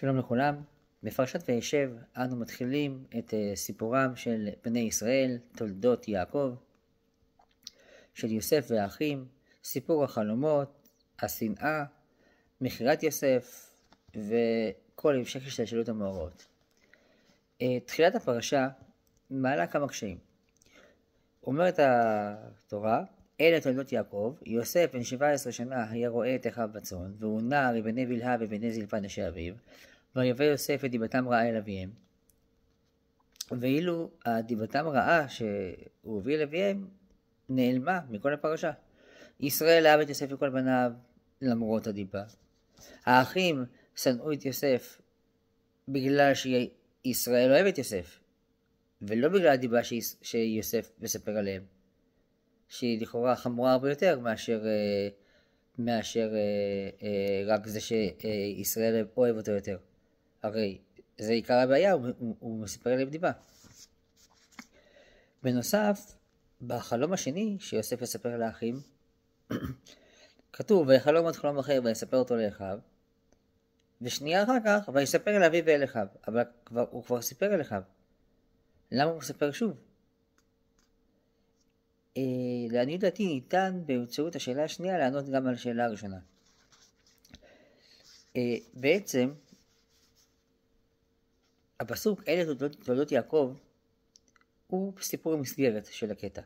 שלום לכולם, בפרשת וישב אנו מתחילים את סיפורם של בני ישראל, תולדות יעקב, של יוסף והאחים, סיפור החלומות, השנאה, מכירת יוסף וכל המשך השתלשלות המאורעות. תחילת הפרשה מעלה כמה קשיים. אומרת התורה, אלה תולדות יעקב, יוסף בן 17 שנה היה רואה את אחיו בצאן, והוא נער מבני בלהה ובני זלפה נשי אביו, ויבא יוסף את דיבתם רעה אל אביהם. ואילו דיבתם רעה שהוא הביא אל אביהם נעלמה מכל הפרשה. ישראל אהב את יוסף וכל בניו למרות הדיבה. האחים שנאו את יוסף בגלל שישראל אוהב את יוסף, ולא בגלל הדיבה שיוסף מספר עליהם, שהיא לכאורה חמורה הרבה יותר מאשר רק זה שישראל אוהב אותו יותר. הרי זה עיקר הבעיה, הוא מספר עליהם דיבה. בנוסף, בחלום השני שיוסף יספר לאחים, כתוב, ויחלום עוד חלום אחר ויספר אותו לאחיו, ושנייה אחר כך, ויספר אל אביו ואל אחיו, אבל הוא כבר סיפר אל אחיו. למה הוא מספר שוב? לעניות דעתי ניתן באמצעות השאלה השנייה לענות גם על השאלה הראשונה. בעצם, הפסוק אלה תולדות יעקב הוא סיפור המסגרת של הקטע.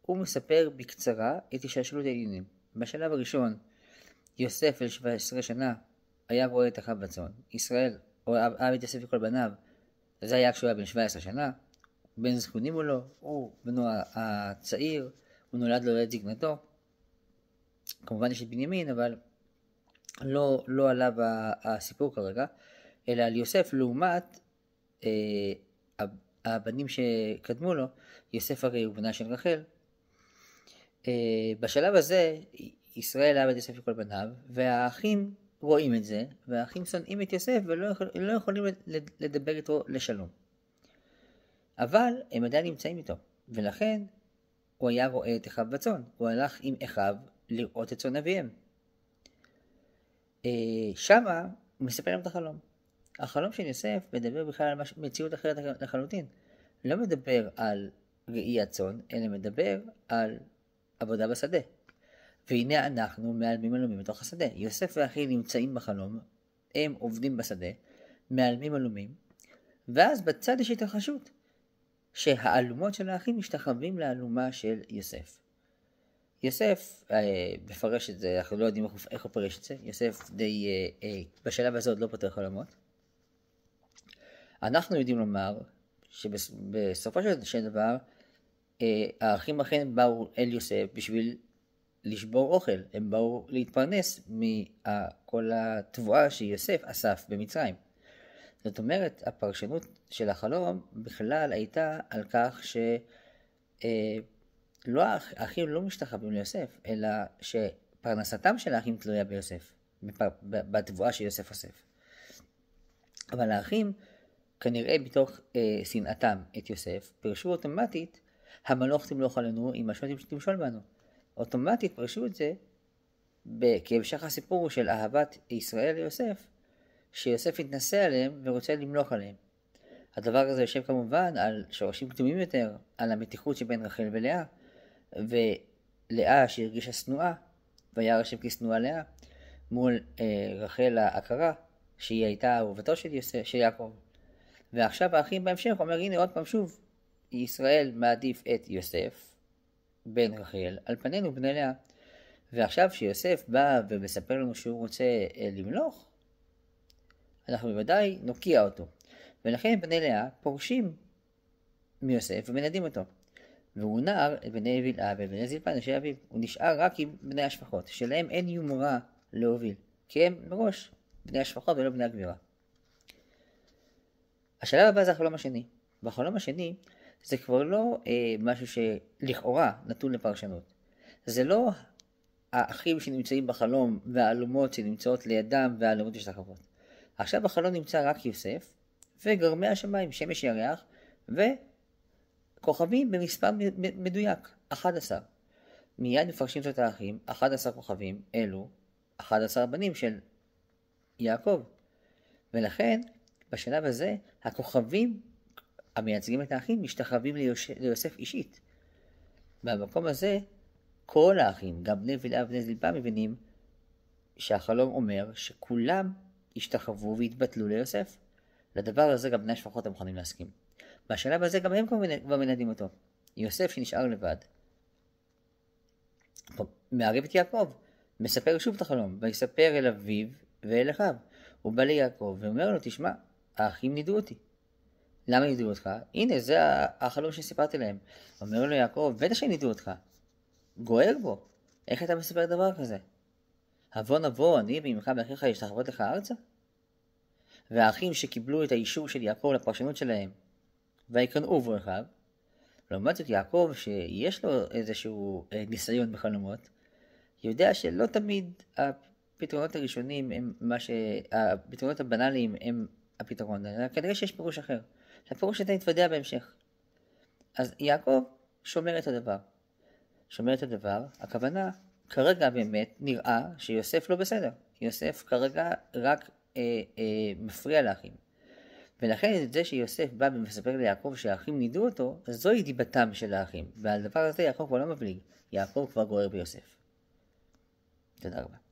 הוא מספר בקצרה את השתלשלות העניינים. בשלב הראשון, יוסף בן 17 שנה היה רואה את אחיו בצאן. ישראל אהב את יוסף וכל בניו, זה היה כשהוא היה בן 17 שנה. בן זקונים הוא לו, הוא בנו הצעיר, הוא נולד לו לעת זקנתו. כמובן יש את בנימין, אבל לא עליו הסיפור כרגע, אלא על יוסף לעומת הבנים שקדמו לו. יוסף הרי הוא בנה של רחל. בשלב הזה ישראל אהב את יוסף וכל בניו, והאחים רואים את זה, והאחים שונאים את יוסף ולא יכולים לדבר איתו לשלום. אבל הם עדיין נמצאים איתו, ולכן הוא היה רואה את אחיו בצאן. הוא הלך עם אחיו לראות את צאן אביהם. שמה הוא מספר להם את החלום. החלום של יוסף מדבר בכלל על מציאות אחרת לחלוטין. לא מדבר על ראי הצאן, אלא מדבר על עבודה בשדה. והנה אנחנו מעלמים עלומים בתוך השדה. יוסף והאחים נמצאים בחלום, הם עובדים בשדה, מעלמים עלומים, ואז בצד יש התרחשות, שהאלומות של האחים משתחווים לאלומה של יוסף. יוסף מפרש את זה, אנחנו לא יודעים איך הוא פרש את זה. יוסף בשלב הזה עוד לא פותר חלומות. אנחנו יודעים לומר שבסופו של דבר האחים אכן באו אל יוסף בשביל לשבור אוכל. הם באו להתפרנס מכל התבואה שיוסף אסף במצרים. זאת אומרת, הפרשנות של החלום בכלל הייתה על כך האחים לא משתחווים ליוסף, אלא שפרנסתם של האחים תלויה ביוסף, בתבואה שיוסף אסף. אבל האחים, כנראה בתוך שנאתם את יוסף, פרשו אוטומטית, המלוך תמלוך עלינו, אם השם תמשול בנו. אוטומטית פרשו את זה, כהמשך הסיפור של אהבת ישראל ליוסף, שיוסף יתנסה עליהם ורוצה למלוך עליהם. הדבר הזה יושב כמובן על שורשים קדומים יותר, על המתיחות שבין רחל ולאה, ולאה שהרגישה שנואה, וירא השם כי שנואה לאה, מול רחל העקרה, שהיא הייתה אהובתו של יעקב. ועכשיו האחים בהמשך אומר, הנה עוד פעם שוב, ישראל מעדיף את יוסף, בן רחל, על פנינו בני לאה. ועכשיו שיוסף בא ומספר לנו שהוא רוצה למלוך, אנחנו בוודאי נוקיע אותו. ולכן בני לאה פורשים מיוסף ומנדים אותו. והוא נער את בני בלהה ובני זלפה נשי אביו. הוא נשאר רק עם בני השפחות, שלהם אין יומרה להוביל, כי הם מראש בני השפחות ולא בני הגבירה. השלב הבא זה החלום השני. בחלום השני זה כבר לא משהו שלכאורה נתון לפרשנות. זה לא האחים שנמצאים בחלום והאלומות שנמצאות לידם והאלומות משתחוות. עכשיו בחלום נמצא רק יוסף וגרמי השמיים, שמש ירח וכוכבים במספר מדויק, 11. מיד מפרשים את האחים, 11 כוכבים אלו 11 בנים של יעקב. ולכן בשלב הזה הכוכבים המייצגים את האחים משתחווים ליוסף אישית. במקום הזה כל האחים, גם בני בלהה ובני זלפה, מבינים שהחלום אומר שכולם השתחוו והתבטלו ליוסף. לדבר הזה גם בני השפחות הם מוכנים להסכים. בשלב הזה גם הם כבר מנדים אותו. יוסף שנשאר לבד מערב את יעקב, מספר שוב את החלום, ויספר אל אביו ואל אחיו. הוא בא ליעקב ואומר לו, תשמע, האחים נידו אותי. למה נידו אותך? הנה, זה החלום שסיפרתי להם. אומר לו יעקב, בטח שנידו אותך. גוער בו. איך אתה מספר דבר כזה? נבוא, אני ואמך ואחיך להשתחוות לך ארצה? והאחים שקיבלו את האישור של יעקב לפרשנות שלהם, ויקנאו בו אחיו, לעומת זאת יעקב שיש לו איזשהו ניסיון בחלומות, יודע שלא תמיד הפתרונות הראשונים הם הפתרונות הבנאליים הם הפתרון, כנראה שיש פירוש אחר. הפירוש הזה יתוודע בהמשך. אז יעקב שומר את הדבר, הכוונה, כרגע באמת נראה שיוסף לא בסדר. יוסף כרגע רק מפריע לאחים. ולכן את זה שיוסף בא ומספר ליעקב שהאחים נידו אותו, זוהי דיבתם של האחים. ועל דבר הזה יעקב כבר לא מבליג, יעקב כבר גוער ביוסף. תודה רבה.